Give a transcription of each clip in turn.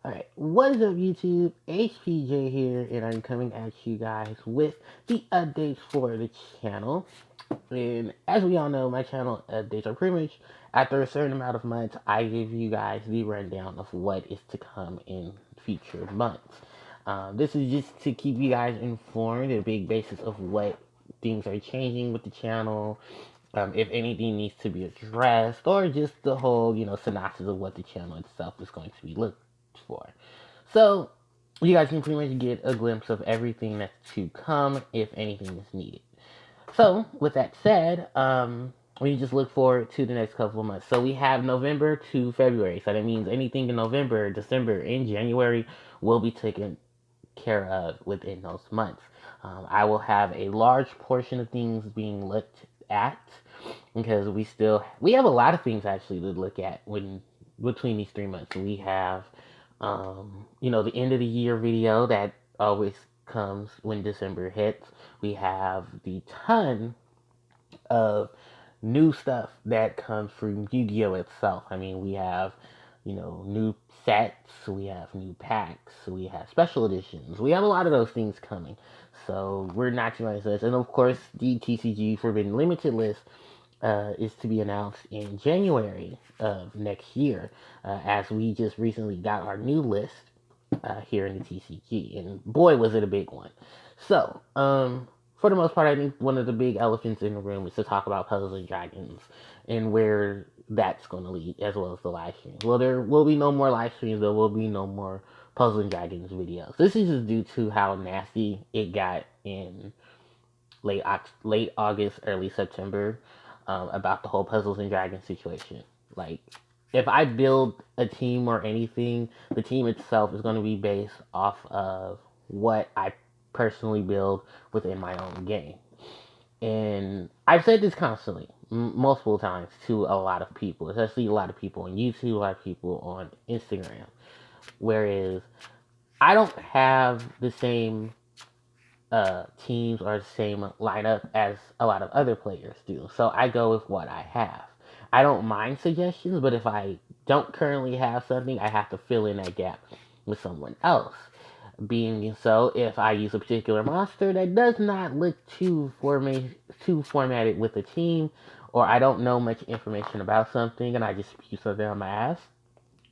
Alright, what is up YouTube? HPJ here, and I'm coming at you guys with the updates for the channel. And as we all know, my channel updates are pretty much after a certain amount of months, I give you guys the rundown of what is to come in future months. This is just to keep you guys informed, a big basis of what things are changing with the channel, if anything needs to be addressed, or just the whole, synopsis of what the channel itself is going to be looked for. So, you guys can pretty much get a glimpse of everything that's to come if anything is needed. So, with that said, we just look forward to the next couple of months. So, we have November to February. So, that means anything in November, December, and January will be taken care of within those months. I will have a large portion of things being looked at because we have a lot of things actually to look at when between these 3 months. We have the end of the year video that always comes when December hits. We have the ton of new stuff that comes from Yu-Gi-Oh itself. I mean, we have, new sets, we have new packs, we have special editions. We have a lot of those things coming. So we're not too much this. And of course, the TCG Forbidden Limited list is to be announced in January of next year, as we just recently got our new list here in the TCG, and boy, was it a big one. So, for the most part, I think one of the big elephants in the room is to talk about Puzzles and Dragons and where that's going to lead, as well as the live streams. Well, there will be no more live streams. There will be no more Puzzles and Dragons videos. This is just due to how nasty it got in late August, early September, about the whole Puzzles and Dragons situation. Like, if I build a team or anything, the team itself is going to be based off of what I personally build within my own game. And I've said this constantly, multiple times to a lot of people, especially a lot of people on YouTube, a lot of people on Instagram. Whereas I don't have the same teams or the same lineup as a lot of other players do. So I go with what I have. I don't mind suggestions, but if I don't currently have something, I have to fill in that gap with someone else. Being so, if I use a particular monster that does not look too formatted with the team, or I don't know much information about something and I just spew something on my ass,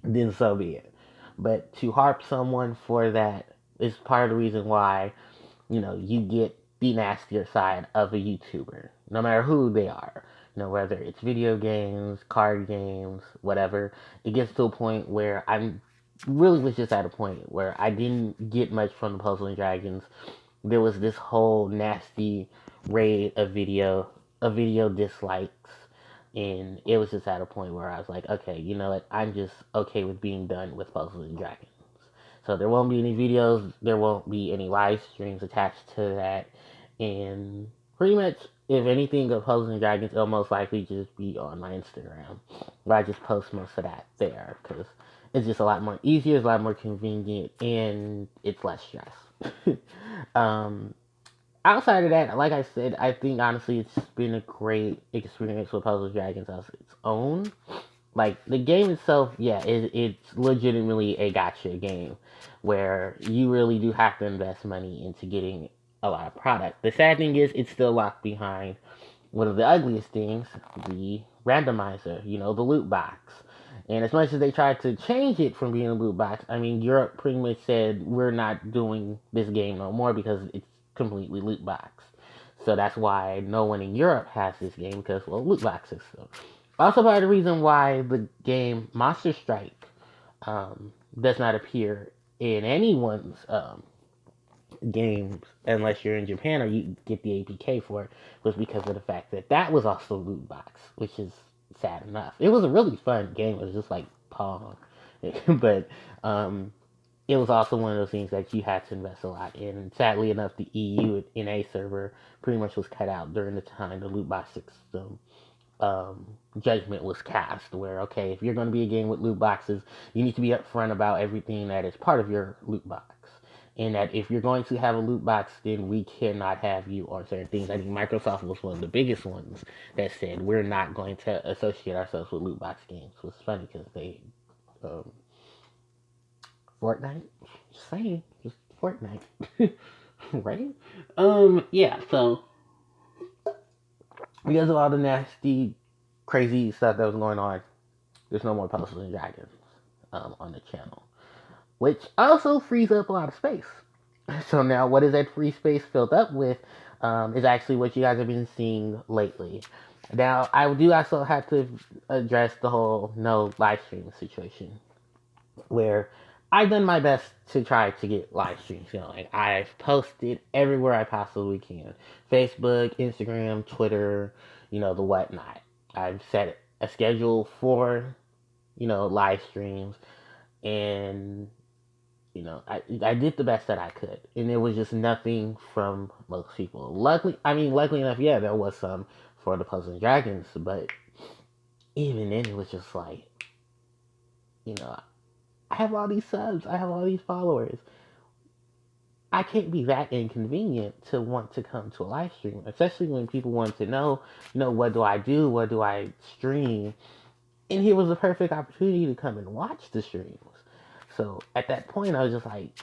then so be it. But to harp someone for that is part of the reason why you get the nastier side of a YouTuber, no matter who they are. Whether it's video games, card games, whatever. It gets to a point where I'm really was just at a point where I didn't get much from the Puzzle and Dragons. There was this whole nasty raid of video dislikes, and it was just at a point where I was like, okay, you know what? I'm just okay with being done with Puzzle and Dragons. So there won't be any videos, there won't be any live streams attached to that, and pretty much, if anything of Puzzles and Dragons, it'll most likely just be on my Instagram, where I just post most of that there, because it's just a lot more easier, it's a lot more convenient, and it's less stress. um, Outside of that, like I said, I think honestly it's been a great experience with Puzzles and Dragons as its own. Like, the game itself, yeah, it's legitimately a gotcha game where you really do have to invest money into getting a lot of product. The sad thing is, it's still locked behind one of the ugliest things, the randomizer, the loot box. And as much as they tried to change it from being a loot box, I mean, Europe pretty much said, we're not doing this game no more because it's completely loot box. So that's why no one in Europe has this game because, well, loot boxes. So also, part of the reason why the game Monster Strike does not appear in anyone's games unless you're in Japan or you get the APK for it was because of the fact that that was also loot box, which is sad enough. It was a really fun game. It was just like Pong, but it was also one of those things that you had to invest a lot in. And sadly enough, the EU NA server pretty much was cut out during the time the loot box system judgment was cast, where okay, if you're going to be a game with loot boxes, you need to be upfront about everything that is part of your loot box, and that if you're going to have a loot box, then we cannot have you on certain things. I think Microsoft was one of the biggest ones that said we're not going to associate ourselves with loot box games. It was funny because they Fortnite. Just saying, just Fortnite, right? Yeah. So because of all the nasty, crazy stuff that was going on, there's no more Puzzles and Dragons on the channel, which also frees up a lot of space. So now, what is that free space filled up with is actually what you guys have been seeing lately. Now, I do also have to address the whole no live stream situation, where I've done my best to try to get live streams going. I've posted everywhere I possibly can: Facebook, Instagram, Twitter, the whatnot. I've set a schedule for, live streams, and I did the best that I could, and there was just nothing from most people. Luckily enough, yeah, there was some for the Puzzle and Dragons, but even then, it was just like, you know, I have all these subs, I have all these followers. I can't be that inconvenient to want to come to a live stream, especially when people want to know, what do I do, what do I stream, and here was a perfect opportunity to come and watch the streams. So at that point, I was just like,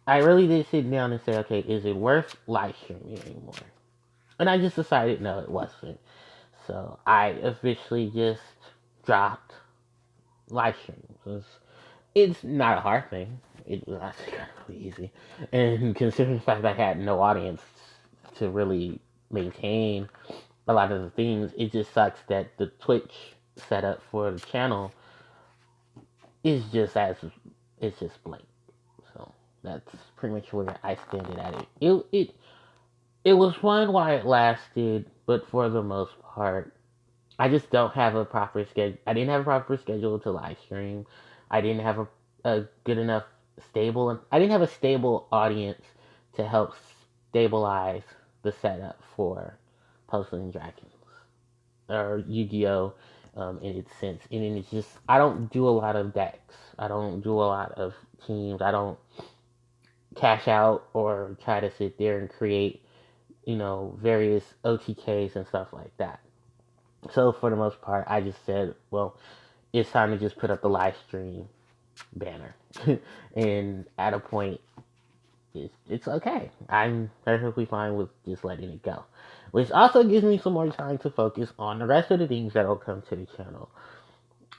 I really did sit down and say, okay, is it worth live streaming anymore? And I just decided no, it wasn't. So I officially just dropped live streams. It's not a hard thing. It was actually kind of really easy. And considering the fact that I had no audience to really maintain a lot of the things, it just sucks that the Twitch setup for the channel is just as it's just blank. So that's pretty much where I stand at it. It was fun while it lasted, but for the most part, I just don't have a proper schedule. I didn't have a proper schedule to live stream. I didn't have a good enough stable. I didn't have a stable audience to help stabilize the setup for Puzzle and Dragons or Yu-Gi-Oh! In its sense. And it's just, I don't do a lot of decks. I don't do a lot of teams. I don't cash out or try to sit there and create, various OTKs and stuff like that. So for the most part, I just said, well, it's time to just put up the live stream banner. And at a point, it's okay. I'm perfectly fine with just letting it go. Which also gives me some more time to focus on the rest of the things that will come to the channel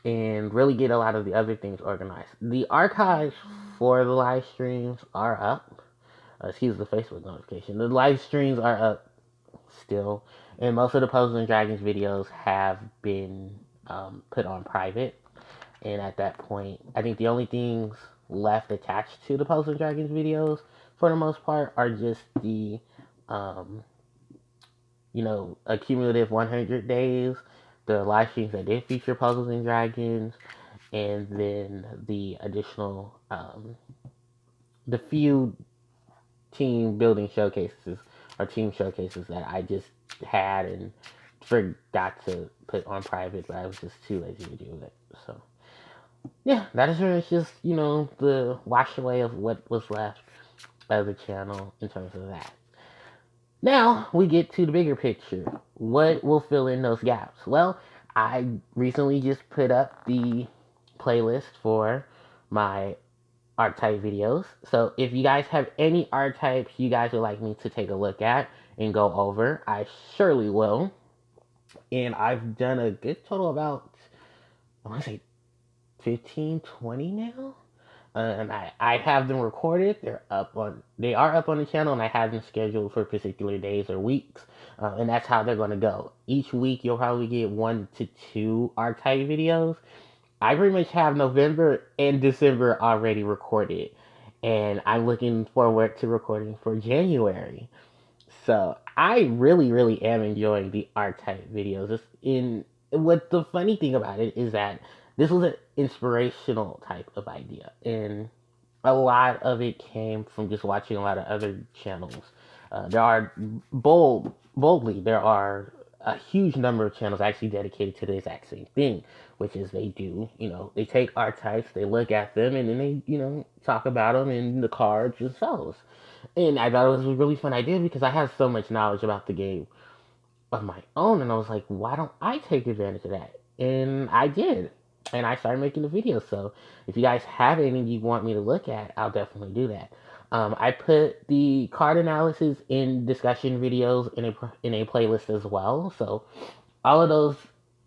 and really get a lot of the other things organized. The archives for the live streams are up. Excuse the Facebook notification. The live streams are up still, and most of the Puzzles and Dragons videos have been put on private. And at that point, I think the only things left attached to the Puzzles and Dragons videos, for the most part, are just the, um, accumulative 100 days, the live streams that did feature Puzzles and Dragons, and then the additional, the few team building showcases or team showcases that I just had and forgot to put on private, but I was just too lazy to do it. So yeah, that is pretty much just, the wash away of what was left of the channel in terms of that. Now we get to the bigger picture. What will fill in those gaps? Well, I recently just put up the playlist for my archetype videos. So if you guys have any archetypes you guys would like me to take a look at and go over, I surely will. And I've done a good total about, I want to say 15, 20 now. And I have them recorded. They are up on the channel, and I have them scheduled for particular days or weeks. And that's how they're going to go. Each week you'll probably get 1 to 2 archetype videos. I pretty much have November and December already recorded, and I'm looking forward to recording for January. So I really, really am enjoying the archetype videos. What the funny thing about it is that this was an inspirational type of idea, and a lot of it came from just watching a lot of other channels. There are boldly there are a huge number of channels actually dedicated to the exact same thing, which is they do, they take archetypes, they look at them, and then they, talk about them in the cards themselves. And I thought it was a really fun idea because I have so much knowledge about the game of my own, and I was like, why don't I take advantage of that? And I did. and I started making the videos. So if you guys have anything you want me to look at, I'll definitely do that. I put the card analysis in discussion videos in a playlist as well. So all of those,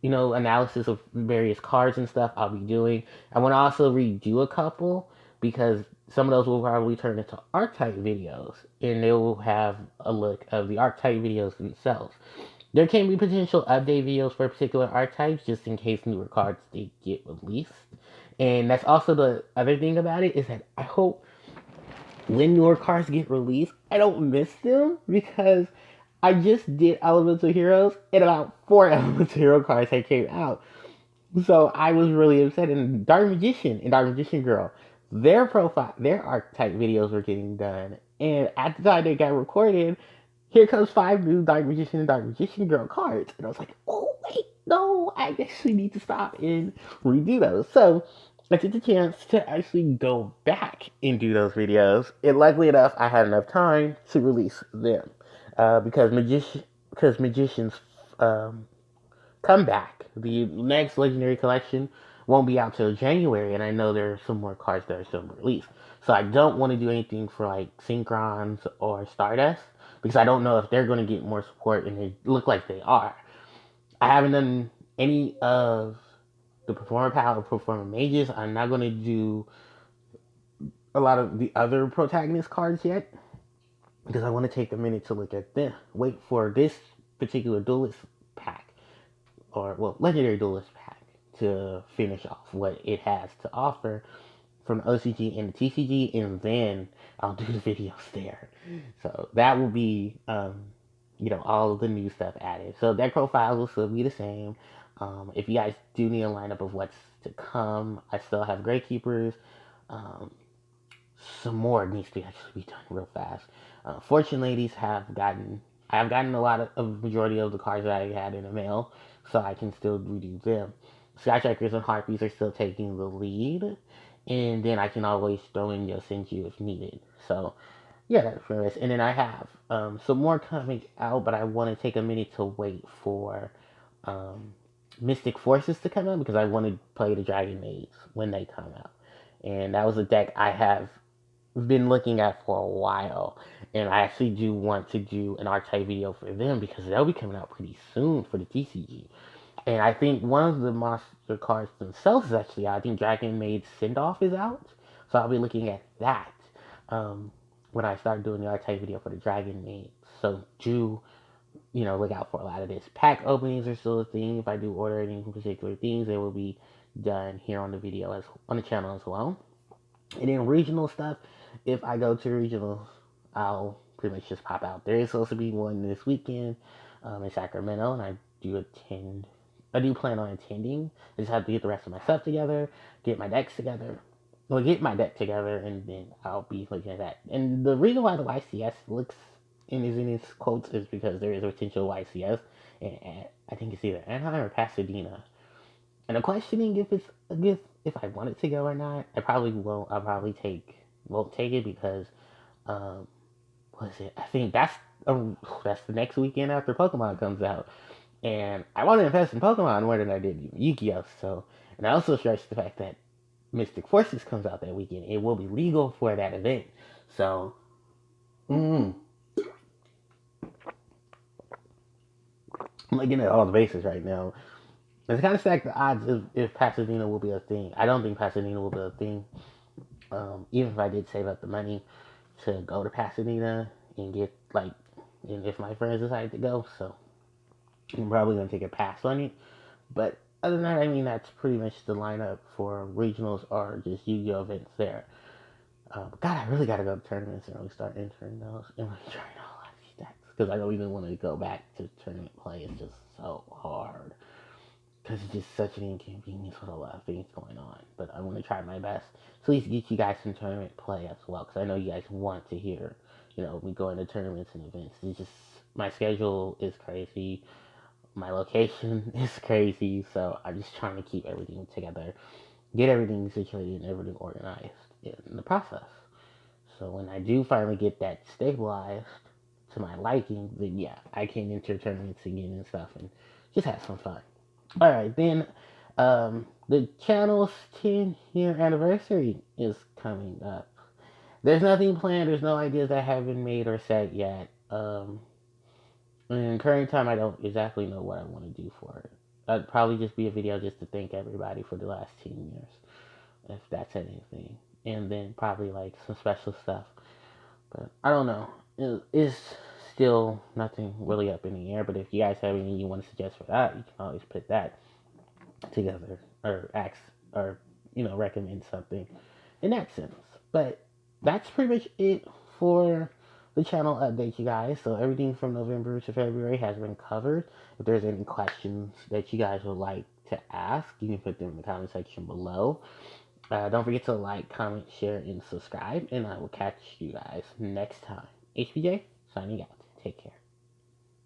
analysis of various cards and stuff I'll be doing. I want to also redo a couple because some of those will probably turn into archetype videos and they will have a look of the archetype videos themselves. There can be potential update videos for particular archetypes just in case newer cards they get released. And that's also the other thing about it is that I hope when newer cards get released, I don't miss them because I just did Elemental Heroes and about four Elemental Hero cards had came out. So I was really upset. And Dark Magician and Dark Magician Girl, their archetype videos were getting done. And at the time they got recorded, here comes five new Dark Magician and Dark Magician Girl cards. And I was like, oh, wait, no, I actually need to stop and redo those. So I took the chance to actually go back and do those videos. And luckily enough, I had enough time to release them. Because Magicians come back. The next Legendary Collection won't be out till January, and I know there are some more cards that are still released. So I don't want to do anything for like Synchrons or Stardust because I don't know if they're going to get more support, and they look like they are. I haven't done any of the Performer Power or Performer Mages. I'm not going to do a lot of the other protagonist cards yet because I want to take a minute to look at them. Wait for this particular duelist pack or well, legendary duelist pack to finish off what it has to offer from the OCG and the TCG, and then I'll do the videos there. So that will be, all of the new stuff added. So deck profiles will still be the same. If you guys do need a lineup of what's to come, I still have Gravekeepers. Um, some more needs to actually be done real fast. Fortune Ladies I've gotten a lot of majority of the cards that I had in the mail, so I can still redo them. Skytrackers and Harpies are still taking the lead, and then I can always throw in Yosenju if needed. So yeah, that's for this. And then I have some more coming out, but I want to take a minute to wait for um, Mystic Forces to come out because I want to play the Dragon Maids when they come out. And that was a deck I have been looking at for a while, and I actually do want to do an archetype video for them because they'll be coming out pretty soon for the TCG. And I think one of the monster cards themselves is actually out. I think Dragon Maid Send Off is out, so I'll be looking at that when I start doing the archetype video for the Dragon Maid. So do look out for a lot of this. Pack openings are still a thing. If I do order any particular things, they will be done here on the video as on the channel as well. And then regional stuff, if I go to regionals, I'll pretty much just pop out. There is supposed to be one this weekend in Sacramento, and I do attend. I do plan on attending. I just have to get the rest of my stuff together, get my decks together. Well, get my deck together, and then I'll be looking at that. And the reason why the YCS looks and is in its quotes is because there is a potential YCS, and I think it's either Anaheim or Pasadena. And I'm questioning if I want it to go or not. I probably won't. I'll probably won't take it because what is it? I think that's the next weekend after Pokemon comes out, and I want to invest in Pokemon more than I did Yu-Gi-Oh. So, and I also stress the fact that Mystic Forces comes out that weekend. It will be legal for that event. So, I'm looking at all the bases right now. It's kind of stacked the odds if Pasadena will be a thing. I don't think Pasadena will be a thing. Even if I did save up the money to go to Pasadena and and if my friends decide to go, so I'm probably gonna take a pass on it. But other than that, I mean that's pretty much the lineup for regionals or just Yu-Gi-Oh events there. God, I really gotta go to tournaments and really start entering those and really trying all of these decks because I don't even want to go back to tournament play. It's just so hard because it's just such an inconvenience with a lot of things going on. But I want to try my best to at least get you guys some tournament play as well, because I know you guys want to hear, me going to tournaments and events. It's just my schedule is crazy, my location is crazy, so I'm just trying to keep everything together, get everything situated and everything organized in the process. So when I do finally get that stabilized to my liking, then yeah, I can enter tournaments again and stuff and just have some fun. All right, then the channel's 10-year anniversary is coming up. There's nothing planned. There's no ideas that have been made or set yet. In current time, I don't exactly know what I want to do for it. That'd probably just be a video just to thank everybody for the last 10 years, if that's anything. And then probably like some special stuff. But I don't know. It's still nothing really up in the air. But if you guys have anything you want to suggest for that, you can always put that together or ask or recommend something in that sense. But that's pretty much it for the channel update, you guys. So everything from November to February has been covered. If there's any questions that you guys would like to ask, you can put them in the comment section below. Don't forget to like, comment, share, and subscribe. And I will catch you guys next time. HBJ, signing out. Take care.